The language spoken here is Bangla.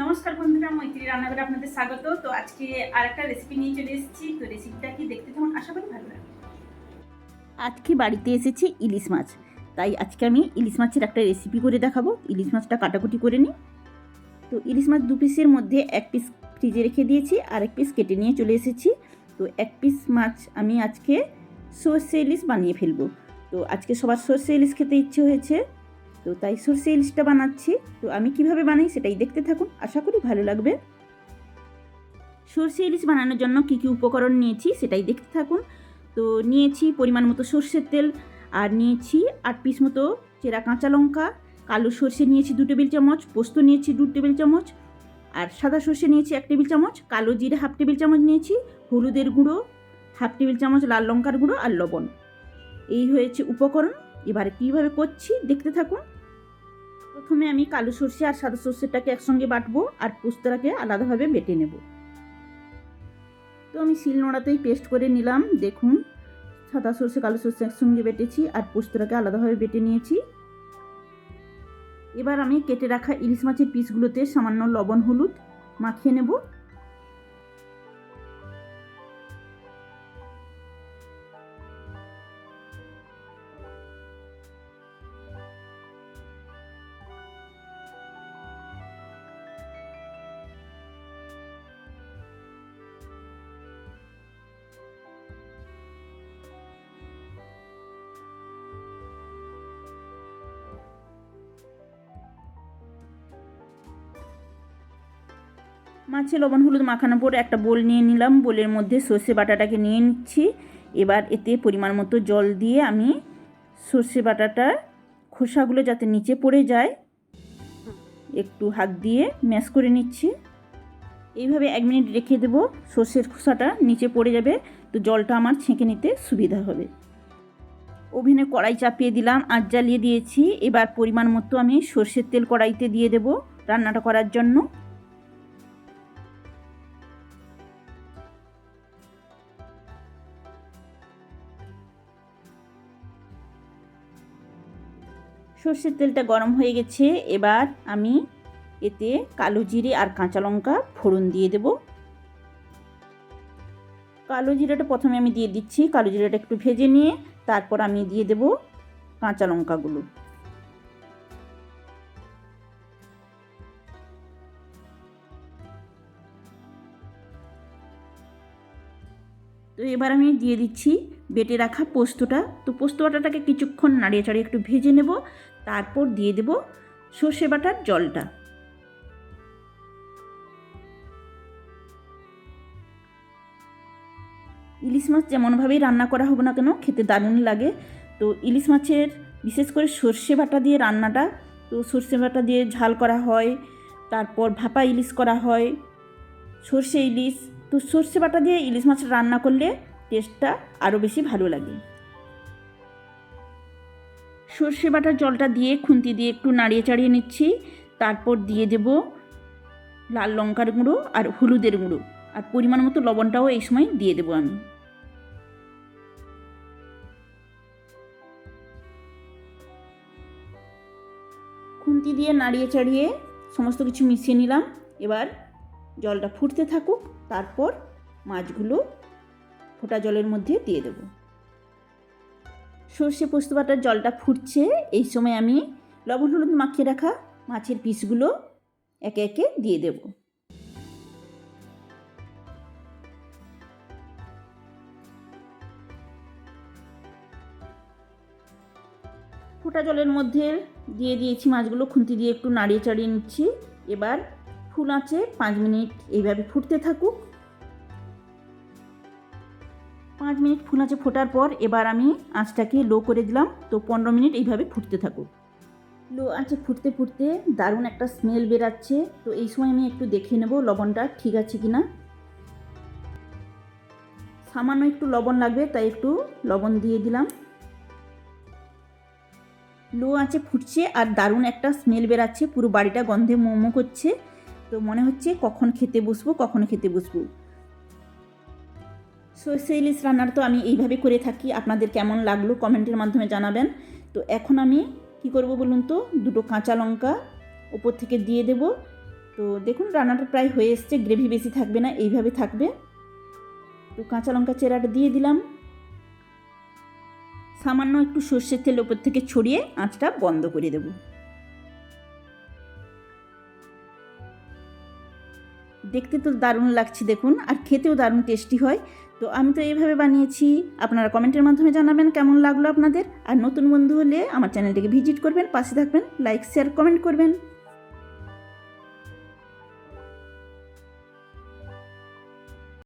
নমস্কার বন্ধুরা, মৈত্রী রান্নাঘরে আপনাদের স্বাগত। তো আজকে আরেকটা রেসিপি নিয়ে চলে এসেছি। তো রেসিপিটা কি দেখতে কেমন, আশা করি ভালো লাগবে। আজকে বাড়িতে এসেছি ইলিশ মাছ, তাই আজকে আমি ইলিশ মাছের একটা রেসিপি করে দেখাবো। ইলিশ মাছটা কাটাকুটি করে নিই। তো ইলিশ মাছ 2 পিসের মধ্যে 1 পিস ফ্রিজে রেখে দিয়েছি, আর 1 পিস কেটে নিয়ে চলে এসেছি। তো 1 পিস মাছ আমি আজকে সর্ষে ইলিশ বানিয়ে ফেলবো। তো আজকে সবার সর্ষে ইলিশ খেতে ইচ্ছে হয়েছে, তো তাই সর্ষে ইলিশটা বানাচ্ছি। তো আমি কিভাবে বানাই সেটাই দেখতে থাকুন, আশা করি ভালো লাগবে। সর্ষে ইলিশ বানানোর জন্য কী কী উপকরণ নিয়েছি সেটাই দেখতে থাকুন। তো নিয়েছি পরিমাণ মতো সর্ষের তেল, আর নিয়েছি 8 পিস মতো চেরা কাঁচা লঙ্কা, কালো সর্ষে নিয়েছি 2 টেবিল চামচ, পোস্ত নিয়েছি 2 টেবিল চামচ, আর সাদা সর্ষে নিয়েছি 1 টেবিল চামচ, কালো জিরে 1/2 টেবিল চামচ নিয়েছি, হলুদের গুঁড়ো 1/2 টেবিল চামচ, লাল লঙ্কার গুঁড়ো আর লবণ। এই হয়েছে উপকরণ। এবারে কীভাবে করছি দেখতে থাকুন। প্রথমে আমি কালো সর্ষে আর সাদা সর্ষেটাকে একসঙ্গে বাটবো, আর পোস্তটাকে আলাদাভাবে বেটে নেব। তো আমি শিলনোড়াতেই পেস্ট করে নিলাম। দেখুন, সাদা সর্ষে কালো সর্ষে একসঙ্গে বেটেছি, আর পোস্তটাকে আলাদাভাবে বেটে নিয়েছি। এবার আমি কেটে রাখা ইলিশ মাছের পিসগুলোতে সামান্য লবণ হলুদ মাখিয়ে নেব। মাছে লবণ হলুদ মাখানোর পর একটা বোল নিয়ে নিলাম। বোলের মধ্যে সর্ষে বাটাটাকে নিয়ে নিচ্ছি। এবার এতে পরিমাণ মতো জল দিয়ে আমি সর্ষে বাটাটা খোসাগুলো যাতে নিচে পড়ে যায় একটু হাত দিয়ে ম্যাশ করে নিচ্ছি। এইভাবে 1 মিনিট রেখে দেবো, সর্ষের খোসাটা নিচে পড়ে যাবে, তো জলটা আমার ছেঁকে নিতে সুবিধা হবে। ওভেনে কড়াই চাপিয়ে দিলাম, আঁচ জ্বালিয়ে দিয়েছি। এবার পরিমাণ মতো আমি সর্ষের তেল কড়াইতে দিয়ে দেবো রান্নাটা করার জন্য। সর্ষের তেলটা গরম হয়ে গেছে। এবার আমি এতে কালো জিরে আর কাঁচা লঙ্কা ফোড়ন দিয়ে দেব। কালো জিরাটা প্রথমে আমি দিয়ে দিচ্ছি। কালো জিরাটা একটু ভেজে নিয়ে তারপর আমি দিয়ে দেব কাঁচা লঙ্কাগুলো। তো এবার আমি দিয়ে দিচ্ছি বেটে রাখা পোস্তটা। তো পোস্ত বাটাটাকে কিছুক্ষণ নাড়িয়ে চাড়িয়ে একটু ভেজে নেব, তারপর দিয়ে দেব সর্ষে বাটার জলটা। ইলিশ মাছ যেমনভাবেই রান্না করা হোক না কেন খেতে দারুণ লাগে। তো ইলিশ মাছের বিশেষ করে সর্ষে বাটা দিয়ে রান্নাটা, তো সর্ষে বাটা দিয়ে ঝাল করা হয়, তারপর ভাপা ইলিশ করা হয়, সর্ষে ইলিশ। তো সর্ষে বাটা দিয়ে ইলিশ মাছ রান্না করলে টেস্টটা আরও বেশি ভালো লাগে। সর্ষে বাটার জলটা দিয়ে খুন্তি দিয়ে একটু নাড়িয়ে চাড়িয়ে নিচ্ছি। তারপর দিয়ে দেব লাল লঙ্কার গুঁড়ো আর হলুদের গুঁড়ো, আর পরিমাণ মতো লবণটাও এই সময় দিয়ে দেবো আমি। খুন্তি দিয়ে নাড়িয়ে চাড়িয়ে সমস্ত কিছু মিশিয়ে নিলাম। এবার জলটা ফুটতে থাকুক, তারপর মাছগুলো ফোটা জলের মধ্যে দিয়ে দেব। সর্ষে পোস্ত বাটার জলটা ফুটছে, এই সময় আমি লবণ হলুদ মাখিয়ে রাখা মাছের পিসগুলো একে একে দিয়ে দেব। ফোটা জলের মধ্যে দিয়ে দিয়েছি মাছগুলো, খুন্তি দিয়ে একটু নাড়িয়ে চাড়িয়ে নিচ্ছি। এবার ফুল আঁচে 5 মিনিট এইভাবে ফুটতে থাকুক। 5 মিনিট ফুল আঁচে ফোটার পর এবার আমি আঁচটাকে লো করে দিলাম। তো 15 মিনিট এইভাবে ফুটতে থাকুক। লো আঁচে ফুটতে ফুটতে দারুণ একটা স্মেল বেরাচ্ছে। তো এই সময় আমি একটু দেখে নেব লবণটা ঠিক আছে কিনা। সামান্য একটু লবণ লাগবে, তাই একটু লবণ দিয়ে দিলাম। লো আঁচে ফুটছে আর দারুণ একটা স্মেল বেরাচ্ছে, পুরো বাড়িটা গন্ধে মোমো করছে। তো মনে হচ্ছে কখন খেতে বসবো, কখন খেতে বসবো। সর্ষে ইলিশ রান্নার তো আমি এইভাবে করে থাকি, আপনাদের কেমন লাগলো কমেন্টের মাধ্যমে জানাবেন। তো এখন আমি কি করব বলুন তো, 2টো কাঁচা লঙ্কা ওপর থেকে দিয়ে দেব, তো দেখুন রান্নাটা প্রায় হয়ে এসছে, গ্রেভি বেশি থাকবে না, এইভাবে থাকবে। তো কাঁচা লঙ্কা চেরাটা দিয়ে দিলাম, সামান্য একটু সর্ষের তেল ওপর থেকে ছড়িয়ে আঁচটা বন্ধ করে দেব। দেখতে তো দারুণ লাগছে দেখুন, আর খেতেও দারুণ টেস্টি হয়। তো আমি তো এইভাবে বানিয়েছি, আপনারা কমেন্টের মাধ্যমে জানাবেন কেমন লাগলো আপনাদের। আর নতুন বন্ধু হলে আমার চ্যানেলটিকে ভিজিট করবেন, পাশে থাকবেন, লাইক শেয়ার কমেন্ট করবেন।